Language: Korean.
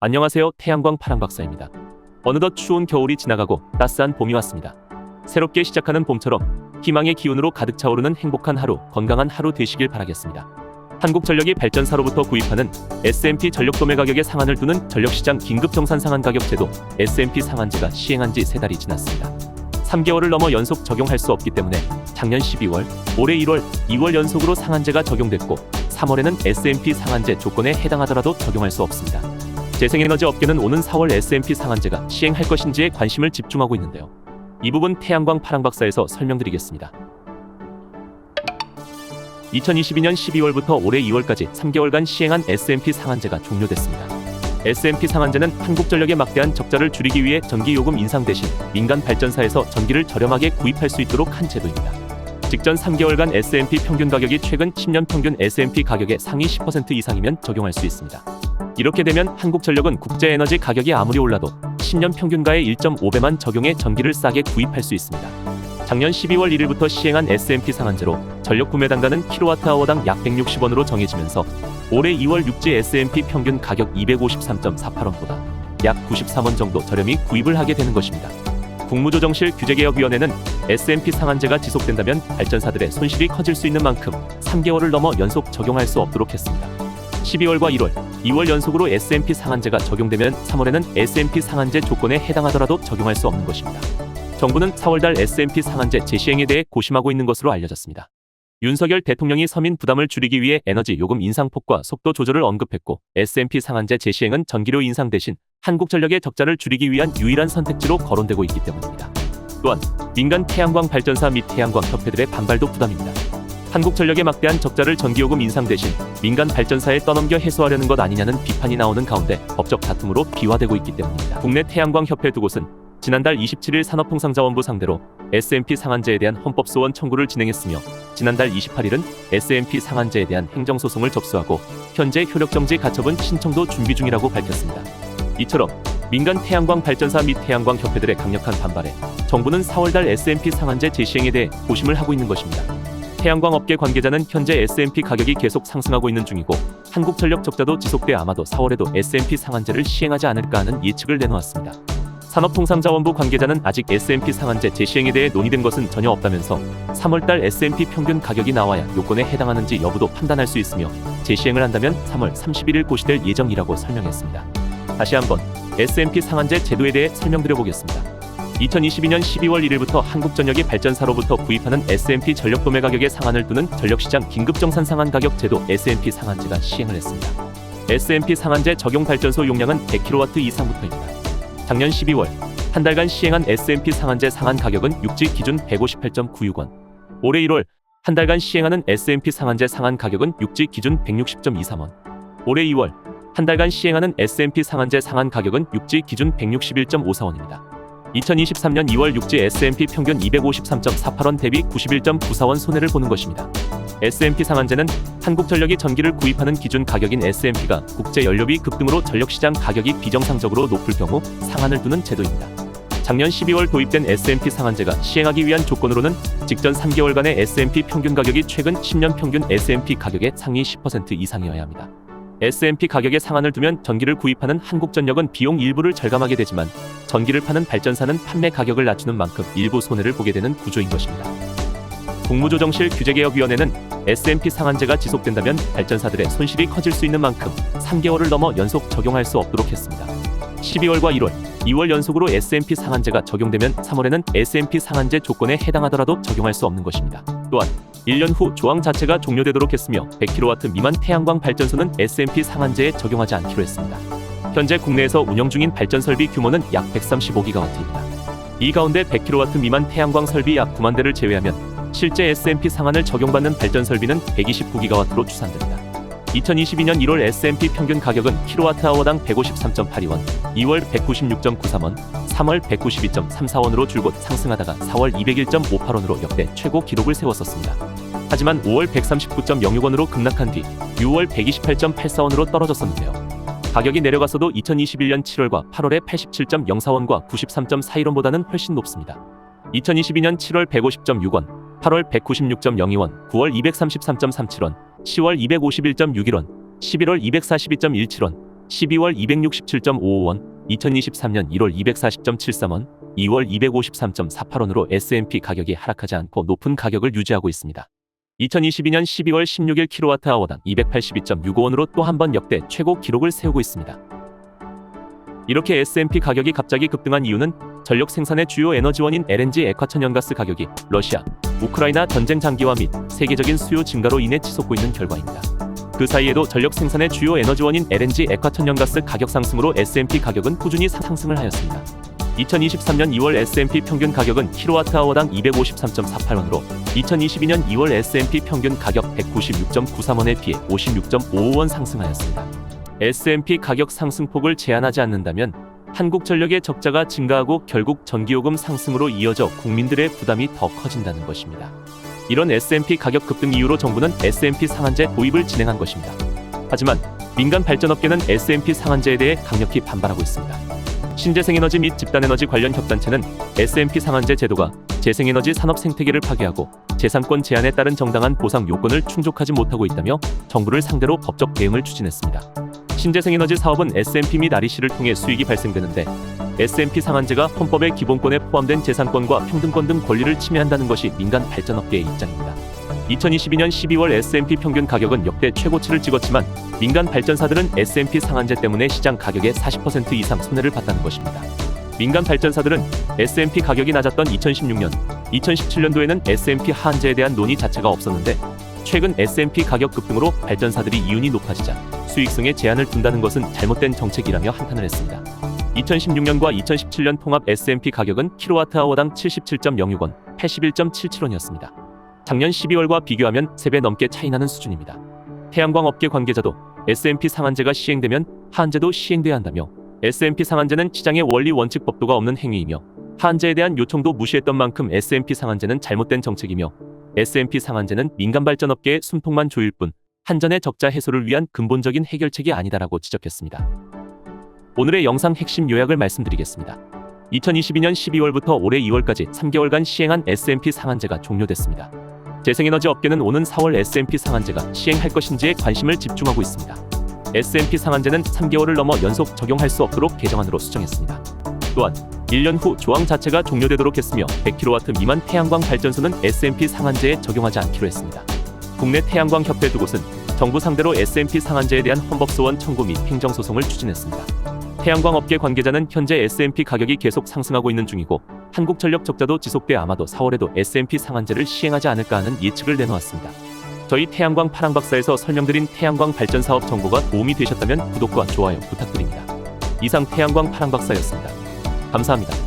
안녕하세요. 태양광 파랑박사입니다. 어느덧 추운 겨울이 지나가고 따스한 봄이 왔습니다. 새롭게 시작하는 봄처럼 희망의 기운으로 가득 차오르는 행복한 하루, 건강한 하루 되시길 바라겠습니다. 한국전력이 발전사로부터 구입하는 SMP 전력 도매 가격에 상한을 두는 전력시장 긴급정산 상한 가격 제도 SMP 상한제가 시행한 지 3달이 지났습니다. 3개월을 넘어 연속 적용할 수 없기 때문에 작년 12월, 올해 1월, 2월 연속으로 상한제가 적용됐고 3월에는 SMP 상한제 조건에 해당하더라도 적용할 수 없습니다. 재생에너지 업계는 오는 4월 SMP 상한제가 시행할 것인지에 관심을 집중하고 있는데요. 이 부분 태양광 파랑박사에서 설명드리겠습니다. 2022년 12월부터 올해 2월까지 3개월간 시행한 SMP 상한제가 종료됐습니다. SMP 상한제는 한국전력의 막대한 적자를 줄이기 위해 전기요금 인상 대신 민간 발전사에서 전기를 저렴하게 구입할 수 있도록 한 제도입니다. 직전 3개월간 SMP 평균 가격이 최근 10년 평균 SMP 가격의 상위 10% 이상이면 적용할 수 있습니다. 이렇게 되면 한국전력은 국제에너지 가격이 아무리 올라도 10년 평균가의 1.5배만 적용해 전기를 싸게 구입할 수 있습니다. 작년 12월 1일부터 시행한 SMP 상한제로 전력 구매 단가는 kWh당 약 160원으로 정해지면서 올해 2월 육지 SMP 평균 가격 253.48원보다 약 93원 정도 저렴히 구입을 하게 되는 것입니다. 국무조정실 규제개혁위원회는 SMP 상한제가 지속된다면 발전사들의 손실이 커질 수 있는 만큼 3개월을 넘어 연속 적용할 수 없도록 했습니다. 12월과 1월, 2월 연속으로 SMP 상한제가 적용되면 3월에는 SMP 상한제 조건에 해당하더라도 적용할 수 없는 것입니다. 정부는 4월달 SMP 상한제 재시행에 대해 고심하고 있는 것으로 알려졌습니다. 윤석열 대통령이 서민 부담을 줄이기 위해 에너지 요금 인상폭과 속도 조절을 언급했고 SMP 상한제 재시행은 전기료 인상 대신 한국전력의 적자를 줄이기 위한 유일한 선택지로 거론되고 있기 때문입니다. 또한 민간 태양광 발전사 및 태양광 협회들의 반발도 부담입니다. 한국전력의 막대한 적자를 전기요금 인상 대신 민간 발전사에 떠넘겨 해소하려는 것 아니냐는 비판이 나오는 가운데 법적 다툼으로 비화되고 있기 때문입니다. 국내 태양광 협회 두 곳은 지난달 27일 산업통상자원부 상대로 SMP 상한제에 대한 헌법소원 청구를 진행했으며 지난달 28일은 SMP 상한제에 대한 행정소송을 접수하고 현재 효력정지 가처분 신청도 준비 중이라고 밝혔습니다. 이처럼 민간 태양광 발전사 및 태양광 협회들의 강력한 반발에 정부는 4월달 SMP 상한제 재시행에 대해 고심을 하고 있는 것입니다. 태양광 업계 관계자는 현재 SMP 가격이 계속 상승하고 있는 중이고 한국전력 적자도 지속돼 아마도 4월에도 SMP 상한제를 시행하지 않을까 하는 예측을 내놓았습니다. 산업통상자원부 관계자는 아직 SMP 상한제 재시행에 대해 논의된 것은 전혀 없다면서 3월달 SMP 평균 가격이 나와야 요건에 해당하는지 여부도 판단할 수 있으며 재시행을 한다면 3월 31일 고시될 예정이라고 설명했습니다. 다시 한번 SMP 상한제 제도에 대해 설명드려보겠습니다. 2022년 12월 1일부터 한국전력이 발전사로부터 구입하는 SMP 전력 도매 가격에 상한을 두는 전력시장 긴급정산 상한 가격 제도 SMP 상한제가 시행을 했습니다. SMP 상한제 적용 발전소 용량은 100kW 이상부터입니다. 작년 12월 한 달간 시행한 SMP 상한제 상한 가격은 육지 기준 158.96원. 올해 1월 한 달간 시행하는 SMP 상한제 상한 가격은 육지 기준 160.23원. 올해 2월 한 달간 시행하는 SMP 상한제 상한 가격은 육지 기준 161.54원입니다. 2023년 2월 육지 SMP 평균 253.48원 대비 91.94원 손해를 보는 것입니다. SMP 상한제는 한국전력이 전기를 구입하는 기준 가격인 SMP가 국제연료비 급등으로 전력시장 가격이 비정상적으로 높을 경우 상한을 두는 제도입니다. 작년 12월 도입된 SMP 상한제가 시행하기 위한 조건으로는 직전 3개월간의 SMP 평균 가격이 최근 10년 평균 SMP 가격의 상위 10% 이상이어야 합니다. SMP 가격에 상한을 두면 전기를 구입하는 한국전력은 비용 일부를 절감하게 되지만 전기를 파는 발전사는 판매 가격을 낮추는 만큼 일부 손해를 보게 되는 구조인 것입니다. 국무조정실 규제개혁위원회는 SMP 상한제가 지속된다면 발전사들의 손실이 커질 수 있는 만큼 3개월을 넘어 연속 적용할 수 없도록 했습니다. 12월과 1월, 2월 연속으로 SMP 상한제가 적용되면 3월에는 SMP 상한제 조건에 해당하더라도 적용할 수 없는 것입니다. 또한 1년 후 조항 자체가 종료되도록 했으며 100kW 미만 태양광 발전소는 SMP 상한제에 적용하지 않기로 했습니다. 현재 국내에서 운영 중인 발전 설비 규모는 약 135GW입니다. 이 가운데 100kW 미만 태양광 설비 약 9만 대를 제외하면 실제 SMP 상한을 적용받는 발전 설비는 129GW로 추산됩니다. 2022년 1월 SMP 평균 가격은 kWh당 153.82원, 2월 196.93원, 3월 192.34원으로 줄곧 상승하다가 4월 201.58원으로 역대 최고 기록을 세웠었습니다. 하지만 5월 139.06원으로 급락한 뒤 6월 128.84원으로 떨어졌었는데요. 가격이 내려갔어도 2021년 7월과 8월에 87.04원과 93.41원보다는 훨씬 높습니다. 2022년 7월 150.6원, 8월 196.02원, 9월 233.37원, 10월 251.61원, 11월 242.17원, 12월 267.55원, 2023년 1월 240.73원, 2월 253.48원으로 S&P 가격이 하락하지 않고 높은 가격을 유지하고 있습니다. 2022년 12월 16일 kWh당 282.65원으로 또 한 번 역대 최고 기록을 세우고 있습니다. 이렇게 S&P 가격이 갑자기 급등한 이유는 전력 생산의 주요 에너지원인 LNG 액화천연가스 가격이 러시아, 우크라이나 전쟁 장기화 및 세계적인 수요 증가로 인해 치솟고 있는 결과입니다. 그 사이에도 전력 생산의 주요 에너지원인 LNG 액화천연가스 가격 상승으로 S&P 가격은 꾸준히 상승을 하였습니다. 2023년 2월 S&P 평균 가격은 kWh당 253.48원으로 2022년 2월 S&P 평균 가격 196.93원에 비해 56.55원 상승하였습니다. S&P 가격 상승폭을 제한하지 않는다면 한국전력의 적자가 증가하고 결국 전기요금 상승으로 이어져 국민들의 부담이 더 커진다는 것입니다. 이런 S&P 가격 급등 이후로 정부는 S&P 상한제 도입을 진행한 것입니다. 하지만 민간 발전업계는 S&P 상한제에 대해 강력히 반발하고 있습니다. 신재생에너지 및 집단에너지 관련 협단체는 S&P 상한제 제도가 재생에너지 산업 생태계를 파괴하고 재산권 제한에 따른 정당한 보상 요건을 충족하지 못하고 있다며 정부를 상대로 법적 대응을 추진했습니다. 신재생에너지 사업은 S&P 및 REC를 통해 수익이 발생되는데 S&P 상한제가 헌법의 기본권에 포함된 재산권과 평등권 등 권리를 침해한다는 것이 민간 발전업계의 입장입니다. 2022년 12월 S&P 평균 가격은 역대 최고치를 찍었지만 민간 발전사들은 S&P 상한제 때문에 시장 가격의 40% 이상 손해를 봤다는 것입니다. 민간 발전사들은 S&P 가격이 낮았던 2016년, 2017년도에는 S&P 하한제에 대한 논의 자체가 없었는데 최근 S&P 가격 급등으로 발전사들이 이윤이 높아지자 수익성에 제한을 둔다는 것은 잘못된 정책이라며 한탄을 했습니다. 2016년과 2017년 통합 S&P 가격은 kWh당 77.06원, 81.77원이었습니다. 작년 12월과 비교하면 3배 넘게 차이나는 수준입니다. 태양광 업계 관계자도 S&P 상한제가 시행되면 하한제도 시행돼야 한다며 S&P 상한제는 시장의 원리 원칙 법도가 없는 행위이며 하한제에 대한 요청도 무시했던 만큼 S&P 상한제는 잘못된 정책이며 S&P 상한제는 민간 발전업계의 숨통만 조일 뿐 한전의 적자 해소를 위한 근본적인 해결책이 아니다라고 지적했습니다. 오늘의 영상 핵심 요약을 말씀드리겠습니다. 2022년 12월부터 올해 2월까지 3개월간 시행한 S&P 상한제가 종료됐습니다. 재생에너지 업계는 오는 4월 S&P 상한제가 시행할 것인지에 관심을 집중하고 있습니다. S&P 상한제는 3개월을 넘어 연속 적용할 수 없도록 개정안으로 수정했습니다. 또한 1년 후 조항 자체가 종료되도록 했으며 100kW 미만 태양광 발전소는 S&P 상한제에 적용하지 않기로 했습니다. 국내 태양광 협회 두 곳은 정부 상대로 S&P 상한제에 대한 헌법소원 청구 및 행정소송을 추진했습니다. 태양광 업계 관계자는 현재 S&P 가격이 계속 상승하고 있는 중이고 한국전력 적자도 지속돼 아마도 4월에도 S&P 상한제를 시행하지 않을까 하는 예측을 내놓았습니다. 저희 태양광 파랑박사에서 설명드린 태양광 발전사업 정보가 도움이 되셨다면 구독과 좋아요 부탁드립니다. 이상 태양광 파랑박사였습니다. 감사합니다.